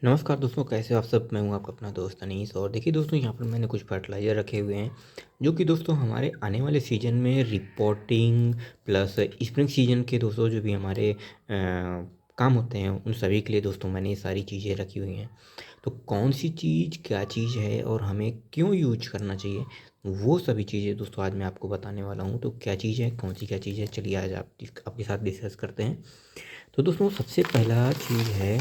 नमस्कार दोस्तों, कैसे हो आप सब। मैं हूं आपका अपना दोस्त अनीस। और देखिए दोस्तों, यहाँ पर मैंने कुछ फर्टिलाइज़र रखे हुए हैं जो कि दोस्तों हमारे आने वाले सीज़न में रिपोर्टिंग प्लस स्प्रिंग सीजन के दोस्तों जो भी हमारे काम होते हैं उन सभी के लिए दोस्तों मैंने ये सारी चीज़ें रखी हुई हैं। तो कौन सी चीज़ क्या चीज़ है और हमें क्यों यूज करना चाहिए, वो सभी चीज़ें दोस्तों आज मैं आपको बताने वाला हूँ। तो क्या चीज़ है, कौन सी क्या चीज़ है, चलिए आज आपके साथ डिस्कस करते हैं। तो दोस्तों सबसे पहला चीज़ है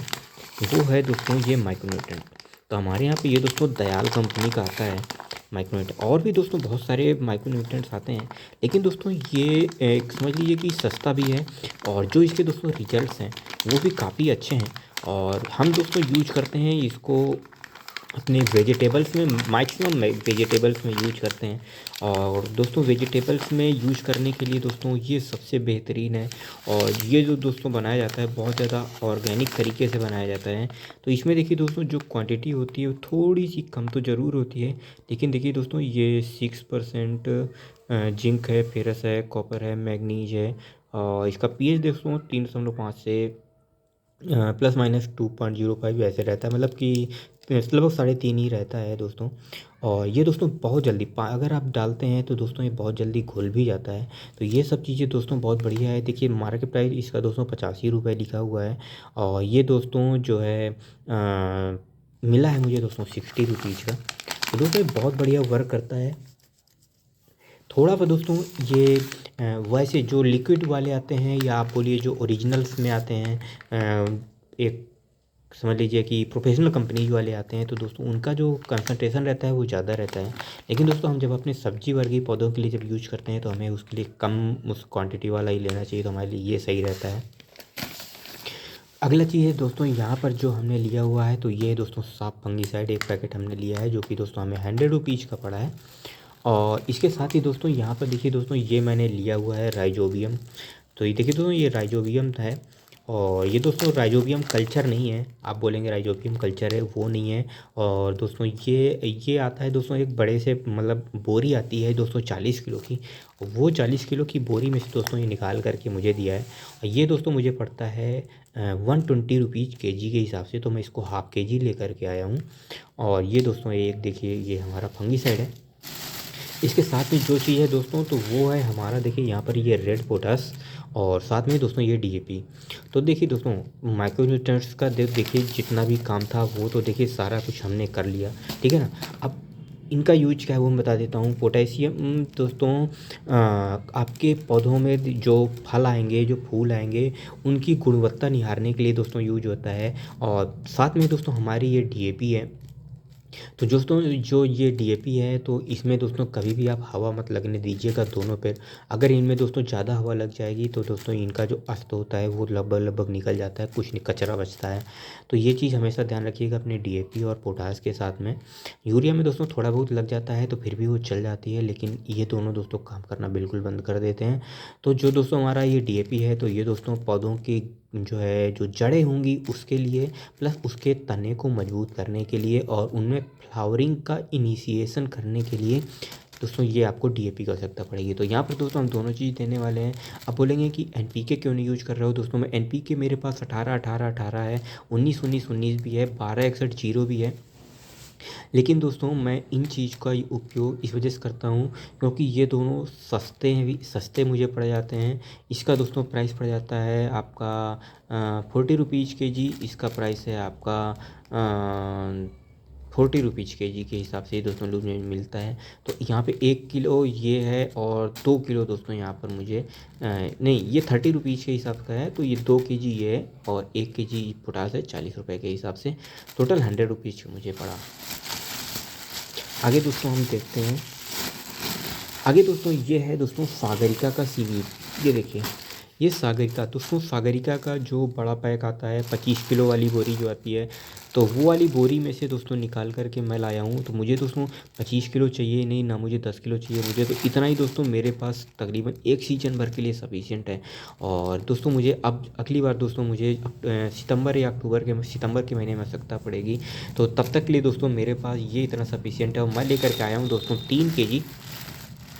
वो है दोस्तों ये माइक्रोन्यूट्रेंट। तो हमारे यहाँ पे ये दोस्तों दयाल कंपनी का आता है माइक्रोन्यूट्रेंट। और भी दोस्तों बहुत सारे माइक्रोन्यूट्रेंट्स आते हैं, लेकिन दोस्तों ये एक समझ लीजिए कि सस्ता भी है और जो इसके दोस्तों रिजल्ट्स हैं वो भी काफ़ी अच्छे हैं। और हम दोस्तों यूज करते हैं इसको अपने वेजिटेबल्स में, मैक्सिमम वेजिटेबल्स में यूज करते हैं। और दोस्तों वेजिटेबल्स में यूज करने के लिए दोस्तों ये सबसे बेहतरीन है। और ये जो दोस्तों बनाया जाता है बहुत ज़्यादा ऑर्गेनिक तरीके से बनाया जाता है। तो इसमें देखिए दोस्तों जो क्वांटिटी होती है वो थोड़ी सी कम तो ज़रूर होती है, लेकिन देखिए दोस्तों ये 6% जिंक है, फेरस है, कॉपर है, मैग्नीज है। और इसका पीएच दोस्तों 3.5 से प्लस माइनस 2.05 ऐसे रहता है, मतलब कि लगभग 3.5 ही रहता है दोस्तों। और ये दोस्तों बहुत जल्दी अगर आप डालते हैं तो दोस्तों ये बहुत जल्दी घुल भी जाता है। तो ये सब चीज़ें दोस्तों बहुत बढ़िया है। देखिए मार्केट प्राइस इसका दोस्तों 85 रुपये लिखा हुआ है। और ये दोस्तों जो है मिला है मुझे दोस्तों 60 रुपीज़ का। तो दोस्तों ये बहुत बढ़िया वर्क करता है। थोड़ा सा दोस्तों ये वैसे जो लिक्विड वाले आते हैं या आप बोलिए जो ओरिजिनल्स में आते हैं, एक समझ लीजिए कि प्रोफेशनल कंपनीज वाले आते हैं, तो दोस्तों उनका जो कंसंट्रेशन रहता है वो ज़्यादा रहता है। लेकिन दोस्तों हम जब अपने सब्जी वर्गीय पौधों के लिए जब यूज करते हैं तो हमें उसके लिए कम उस क्वांटिटी वाला ही लेना चाहिए, तो हमारे लिए ये सही रहता है। अगला चीज़ है दोस्तों यहाँ पर जो हमने लिया हुआ है, तो ये दोस्तों साफ फंगीसाइड एक पैकेट हमने लिया है जो कि दोस्तों हमें 100 रुपीज़ का पड़ा है। और इसके साथ ही दोस्तों यहाँ पर देखिए दोस्तों ये मैंने लिया हुआ है राइजोबियम। तो ये देखिए दोस्तों ये राइजोबियम है। और ये दोस्तों राइजोबियम कल्चर नहीं है, आप बोलेंगे राइजोबियम कल्चर है, वो नहीं है। और दोस्तों ये आता है दोस्तों एक बड़े से, मतलब बोरी आती है दोस्तों 40 किलो की। वो 40 किलो की बोरी में से दोस्तों ये निकाल करके मुझे दिया है। और ये दोस्तों मुझे पड़ता है 120 रुपीज़ के जी के हिसाब से। तो मैं इसको हाफ़ के जी लेकर के आया हूँ। और ये दोस्तों एक देखिए ये हमारा फंगीसाइड है। इसके साथ में जो चीज़ है दोस्तों तो वो है हमारा, देखिए यहाँ पर ये रेड पोटास और साथ में दोस्तों ये डीएपी। तो देखिए दोस्तों माइक्रोन्यूट्रिएंट्स का देखिए जितना भी काम था वो तो देखिए सारा कुछ हमने कर लिया, ठीक है ना। अब इनका यूज क्या है वो मैं बता देता हूँ। पोटेशियम दोस्तों आपके पौधों में जो फल आएंगे, जो फूल आएंगे, उनकी गुणवत्ता निहारने के लिए दोस्तों यूज होता है। और साथ में दोस्तों हमारी ये डीएपी है। तो दोस्तों जो ये डीएपी है तो इसमें दोस्तों कभी भी आप हवा मत लगने दीजिएगा दोनों पे। अगर इनमें दोस्तों ज़्यादा हवा लग जाएगी तो दोस्तों इनका जो अस्त होता है वो लगभग लगभग निकल जाता है, कुछ नहीं कचरा बचता है। तो ये चीज़ हमेशा ध्यान रखिएगा अपने डीएपी और पोटास के साथ में। यूरिया में दोस्तों थोड़ा बहुत लग जाता है तो फिर भी वो चल जाती है, लेकिन ये दोनों दोस्तों काम करना बिल्कुल बंद कर देते हैं। तो जो दोस्तों हमारा ये डीएपी है तो ये दोस्तों पौधों की जो है जो जड़ें होंगी उसके लिए, प्लस उसके तने को मजबूत करने के लिए और उनमें फ्लावरिंग का इनिशिएशन करने के लिए दोस्तों ये आपको डीएपी की आवश्यकता पड़ेगी। तो यहाँ पर दोस्तों हम दोनों चीज़ देने वाले हैं। अब बोलेंगे कि एनपीके क्यों नहीं यूज कर रहे हो दोस्तों। मैं एनपीके मेरे पास 18 18 18 है, 19 19 19 भी है, 12 61 0 भी है। लेकिन दोस्तों मैं इन चीज़ का उपयोग इस वजह से करता हूँ क्योंकि ये दोनों सस्ते हैं, भी सस्ते मुझे पड़ जाते हैं। इसका दोस्तों प्राइस पड़ जाता है आपका 40 रुपीज़ के जी। इसका प्राइस है आपका 40 रुपीज़ के जी के हिसाब से दोस्तों लूज में मिलता है। तो यहाँ पे 1 किलो ये है और 2 किलो दोस्तों यहाँ पर मुझे नहीं, ये 30 रुपीज़ के हिसाब का है। तो ये 2 के जी ये है और 1 के जी पोटास है 40 रुपये के हिसाब से। टोटल 100 रुपीज़ मुझे पड़ा। आगे दोस्तों हम देखते हैं। आगे दोस्तों ये है दोस्तों सागरिका का सीवीड। ये देखिए ये सागरिका, दोस्तों सागरिका का जो बड़ा पैक आता है 25 किलो वाली बोरी जो आती है, तो वो वाली बोरी में से दोस्तों निकाल करके मैं लाया हूँ। तो मुझे दोस्तों 25 किलो चाहिए नहीं, ना मुझे 10 किलो चाहिए, मुझे तो इतना ही दोस्तों मेरे पास तकरीबन एक सीजन भर के लिए सफिशिएंट है। और दोस्तों मुझे अब अगली बार दोस्तों मुझे सितंबर या सितंबर के महीने में आवश्यकता पड़ेगी। तो तब तक के लिए दोस्तों मेरे पास ये इतना सफिशिएंट है और मैं लेकर के आया हूँ दोस्तों 3 के जी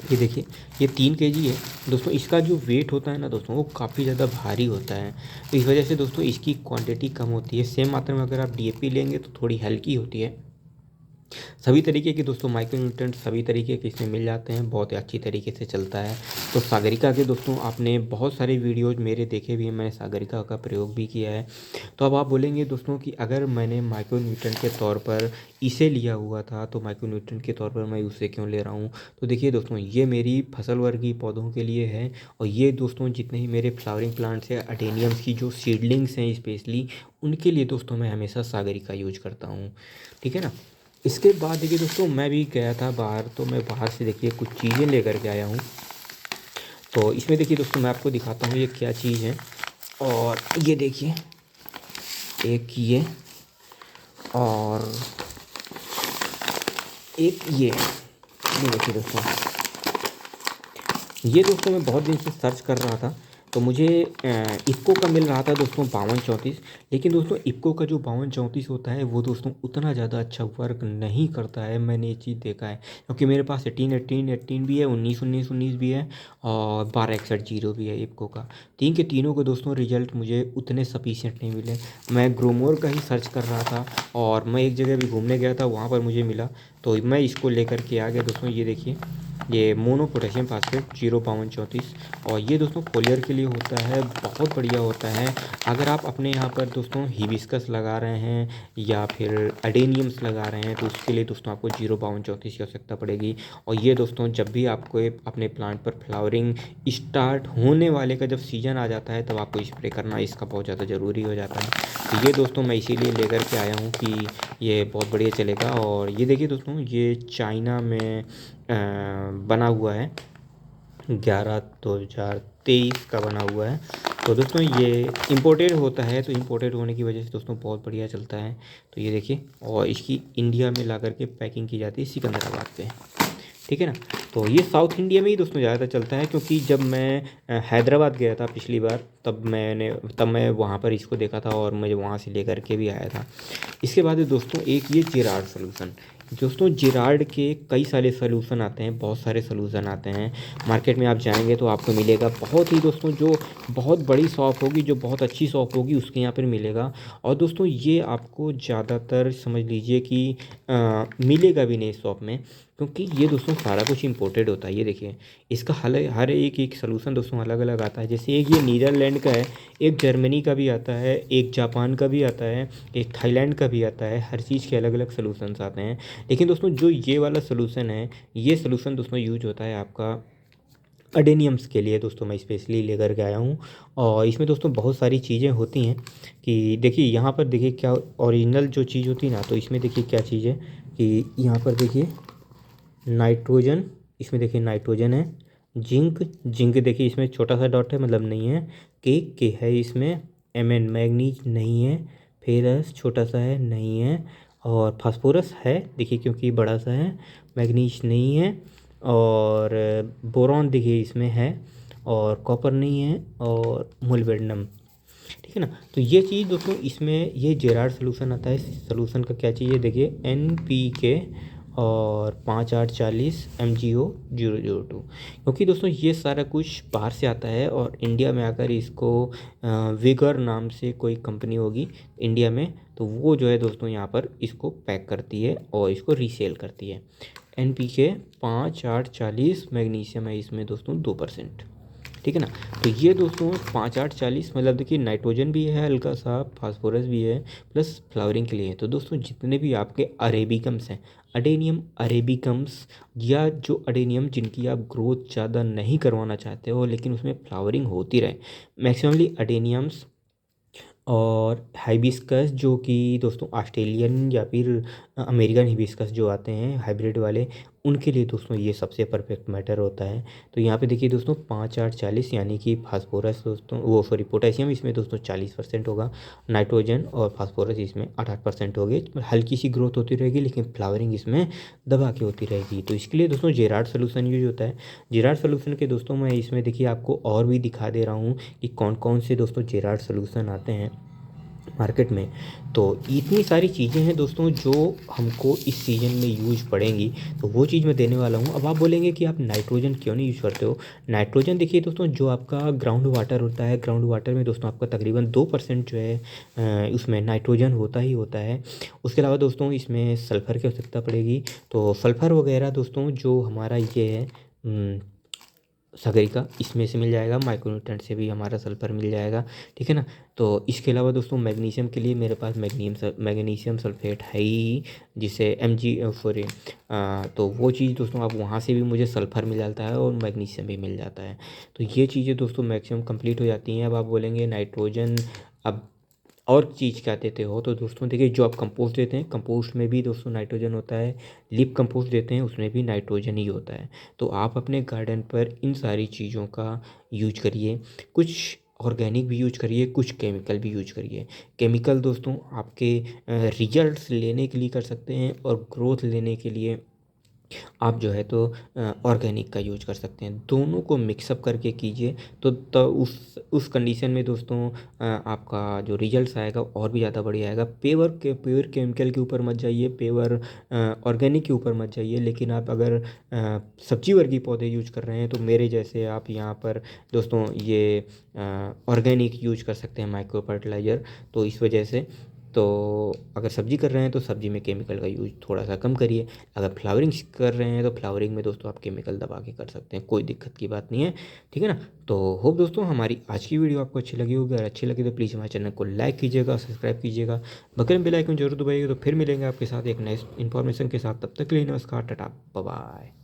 ये देखिए, ये 3 kg है दोस्तों। इसका जो वेट होता है ना दोस्तों, वो काफ़ी ज़्यादा भारी होता है। तो इस वजह से दोस्तों इसकी क्वांटिटी कम होती है। सेम मात्रा में अगर आप डीएपी लेंगे तो थोड़ी हल्की होती है। सभी तरीके के दोस्तों माइक्रोन्यूट्रेंट सभी तरीके के इसमें मिल जाते हैं, बहुत ही अच्छी तरीके से चलता है। तो सागरिका के दोस्तों आपने बहुत सारे वीडियोज़ मेरे देखे भी हैं, मैंने सागरिका का प्रयोग भी किया है। तो अब आप बोलेंगे दोस्तों कि अगर मैंने माइक्रोन्यूट्रेंट के तौर पर इसे लिया हुआ था तो माइक्रोन्यूट्रेंट के तौर पर मैं उसे क्यों ले रहा हूँ। तो देखिए दोस्तों, ये मेरी फसल वर्गीय पौधों के लिए है, और ये दोस्तों जितने ही मेरे फ्लावरिंग प्लांट्स है, अडेनियम्स की जो सीडलिंग्स हैं स्पेशली, उनके लिए दोस्तों मैं हमेशा सागरिका यूज करता हूँ। ठीक है ना। इसके बाद देखिए दोस्तों, मैं भी गया था बाहर, तो मैं बाहर से देखिए कुछ चीज़ें लेकर के आया हूँ। तो इसमें देखिए दोस्तों, मैं आपको दिखाता हूँ ये क्या चीज़ है। और ये देखिए, एक ये, और एक ये देखिए दोस्तों। ये दोस्तों मैं बहुत दिन से सर्च कर रहा था, तो मुझे इफ़को का मिल रहा था दोस्तों 5234। लेकिन दोस्तों इफ़को का जो 5234 होता है वो दोस्तों उतना ज़्यादा अच्छा वर्क नहीं करता है, मैंने ये चीज़ देखा है। क्योंकि मेरे पास 18 भी है, 19 भी है, और 1261 भी है इफ़को का। तीन के तीनों को दोस्तों रिजल्ट मुझे उतने सफिशिएंट नहीं मिले। मैं ग्रोमोर का ही सर्च कर रहा था, और मैं एक जगह भी घूमने गया था, वहाँ पर मुझे मिला, तो मैं इसको लेकर के आ गया दोस्तों। ये देखिए, ये मोनो पोटेशियम फास्फेट 05234, और ये दोस्तों फोलियर के लिए होता है, बहुत बढ़िया होता है। अगर आप अपने यहाँ पर दोस्तों हिबिस्कस लगा रहे हैं या फिर अडेनियम्स लगा रहे हैं, तो उसके लिए दोस्तों आपको 05234 की आवश्यकता पड़ेगी। और ये दोस्तों जब भी आपको अपने प्लांट पर फ्लावरिंग स्टार्ट होने वाले का जब सीज़न आ जाता है, तब आपको स्प्रे करना इसका बहुत ज़्यादा ज़रूरी हो जाता है। तो ये दोस्तों मैं इसीलिए लेकर के आया हूँ कि ये बहुत बढ़िया चलेगा। और ये देखिए दोस्तों, ये चाइना में बना हुआ है, 11/2023 का बना हुआ है। तो दोस्तों ये इंपोर्टेड होता है, तो इंपोर्टेड होने की वजह से दोस्तों बहुत बढ़िया चलता है। तो ये देखिए, और इसकी इंडिया में ला करके पैकिंग की जाती है सिकंदराबाद पे। ठीक है ना। तो ये साउथ इंडिया में ही दोस्तों ज़्यादातर चलता है, क्योंकि जब मैं हैदराबाद गया था पिछली बार, तब मैं वहाँ पर इसको देखा था, और मैं वहाँ से लेकर के भी आया था। इसके बाद दोस्तों एक ये जिराड सॉल्यूशन। दोस्तों जिराड के कई सारे सॉल्यूशन आते हैं, बहुत सारे सॉल्यूशन आते हैं मार्केट में। आप जाएंगे तो आपको मिलेगा, बहुत ही दोस्तों जो बहुत बड़ी शॉप होगी, जो बहुत अच्छी शॉप होगी, उसके यहाँ पर मिलेगा। और दोस्तों ये आपको ज़्यादातर समझ लीजिए कि मिलेगा भी नहीं शॉप में, क्योंकि ये दोस्तों सारा कुछ इंपोर्टेड होता है। ये देखिए, इसका हर एक एक सलूशन दोस्तों अलग अलग आता है। जैसे एक ये नीदरलैंड का है, एक जर्मनी का भी आता है, एक जापान का भी आता है, एक थाईलैंड का भी आता है। हर चीज़ के अलग अलग सलूशंस आते हैं। लेकिन दोस्तों जो ये वाला सलूशन है, ये सलूशन दोस्तों यूज होता है आपका अडेनियम्स के लिए। दोस्तों मैं स्पेशली लेकर के आया हूँ, और इसमें दोस्तों बहुत सारी चीज़ें होती हैं कि देखिए यहाँ पर देखिए क्या ओरिजिनल जो चीज़ होती है ना, तो इसमें देखिए क्या चीज़ है कि यहाँ पर देखिए नाइट्रोजन, इसमें देखिए नाइट्रोजन है। जिंक देखिए इसमें छोटा सा डॉट है, मतलब नहीं है। के है इसमें। Mn मैग्नीज नहीं है। फेरस छोटा सा है, नहीं है। और फास्फोरस है देखिए, क्योंकि बड़ा सा है। मैग्नीज नहीं है। और बोरॉन देखिए इसमें है, और कॉपर नहीं है, और मोलिब्डेनम। ठीक है ना। तो ये चीज़ दोस्तों इसमें ये जेराड सॉल्यूशन आता है। सॉल्यूशन का क्या चीज़ है देखिए, NPK और 5840 MgO 002। क्योंकि दोस्तों ये सारा कुछ बाहर से आता है, और इंडिया में आकर इसको विगर नाम से कोई कंपनी होगी इंडिया में, तो वो जो है दोस्तों यहाँ पर इसको पैक करती है और इसको रीसेल करती है। NPK 5840, मैग्नीशियम है इसमें दोस्तों 2%। ठीक है ना। तो ये दोस्तों 5840 मतलब देखिए, नाइट्रोजन भी है हल्का सा, फास्फोरस भी है, प्लस फ्लावरिंग के लिए है। तो दोस्तों जितने भी आपके अरेबिकम्स हैं, अडेनियम अरेबिकम्स, या जो अडेनियम जिनकी आप ग्रोथ ज़्यादा नहीं करवाना चाहते हो लेकिन उसमें फ्लावरिंग होती रहे, मैक्सिममली अडेनियम्स और हाइबिस्कस, जो कि दोस्तों ऑस्ट्रेलियन या फिर अमेरिकन हिबिस्कस जो आते हैं हाइब्रिड वाले, उनके लिए दोस्तों ये सबसे परफेक्ट मैटर होता है। तो यहाँ पे देखिए दोस्तों 5840, यानी कि फास्फोरस दोस्तों वो सॉरी पोटेशियम इसमें दोस्तों 40% होगा, नाइट्रोजन और फास्फोरस इसमें 8% होगी। हल्की सी ग्रोथ होती रहेगी, लेकिन फ्लावरिंग इसमें दबा के होती रहेगी। तो इसके लिए दोस्तों जेराड सोल्यूशन यूज होता है। जेराड सोल्यूशन के दोस्तों मैं इसमें देखिए आपको और भी दिखा दे रहा हूँ कि कौन कौन से दोस्तों जेराड सोल्यूशन आते हैं। मार्केट में। तो इतनी सारी चीज़ें हैं दोस्तों जो हमको इस सीज़न में यूज़ पड़ेंगी, तो वो चीज़ मैं देने वाला हूँ। अब आप बोलेंगे कि आप नाइट्रोजन क्यों नहीं यूज़ करते हो? नाइट्रोजन देखिए दोस्तों, जो आपका ग्राउंड वाटर होता है, ग्राउंड वाटर में दोस्तों आपका तकरीबन 2% जो है उसमें नाइट्रोजन होता ही होता है। उसके अलावा दोस्तों इसमें सल्फ़र की आवश्यकता पड़ेगी, तो सल्फ़र वगैरह दोस्तों जो हमारा ये है सागरिका, इसमें से मिल जाएगा, माइक्रोन्यूट्रेंट से भी हमारा सल्फ़र मिल जाएगा, ठीक है ना। तो इसके अलावा दोस्तों मैग्नीशियम के लिए मेरे पास मैग्नीशियम सल्फ़ेट है ही, जिसे Mg तो वो चीज़ दोस्तों आप वहाँ से भी मुझे सल्फ़र मिल जाता है और मैग्नीशियम भी मिल जाता है। तो ये चीज़ें दोस्तों मैक्सिमम कंप्लीट हो जाती हैं। अब आप बोलेंगे नाइट्रोजन अब और चीज़ क्या देते हो? तो दोस्तों देखिए, जो आप कंपोस्ट देते हैं, कंपोस्ट में भी दोस्तों नाइट्रोजन होता है। लिप कंपोस्ट देते हैं, उसमें भी नाइट्रोजन ही होता है। तो आप अपने गार्डन पर इन सारी चीज़ों का यूज करिए। कुछ ऑर्गेनिक भी यूज करिए, कुछ केमिकल भी यूज करिए। केमिकल दोस्तों आपके रिजल्ट्स लेने के लिए कर सकते हैं, और ग्रोथ लेने के लिए आप जो है तो ऑर्गेनिक का यूज कर सकते हैं। दोनों को मिक्सअप करके कीजिए, तो उस कंडीशन में दोस्तों आपका जो रिजल्ट्स आएगा और भी ज़्यादा बढ़िया आएगा। प्योर केमिकल के ऊपर मत जाइए, प्योर ऑर्गेनिक के ऊपर मत जाइए। लेकिन आप अगर सब्जी वर्गीय पौधे यूज कर रहे हैं, तो मेरे जैसे आप यहाँ पर दोस्तों ये ऑर्गेनिक यूज कर सकते हैं, माइक्रो फर्टिलाइज़र। तो इस वजह से, तो अगर सब्जी कर रहे हैं तो सब्जी में केमिकल का यूज थोड़ा सा कम करिए। अगर फ्लावरिंग कर रहे हैं तो फ्लावरिंग में दोस्तों आप केमिकल दबा के कर सकते हैं, कोई दिक्कत की बात नहीं है, ठीक है ना। तो होप दोस्तों हमारी आज की वीडियो आपको अच्छी लगी होगी। अगर अच्छी लगी तो प्लीज़ हमारे चैनल को लाइक कीजिएगा, सब्सक्राइब कीजिएगा, बगल में बेल आइकन जरूर दबाइएगा। तो फिर मिलेंगे आपके साथ एक नए इन्फॉर्मेशन के साथ। तब तक के लिए नमस्कार, टाटा, बाय बाय।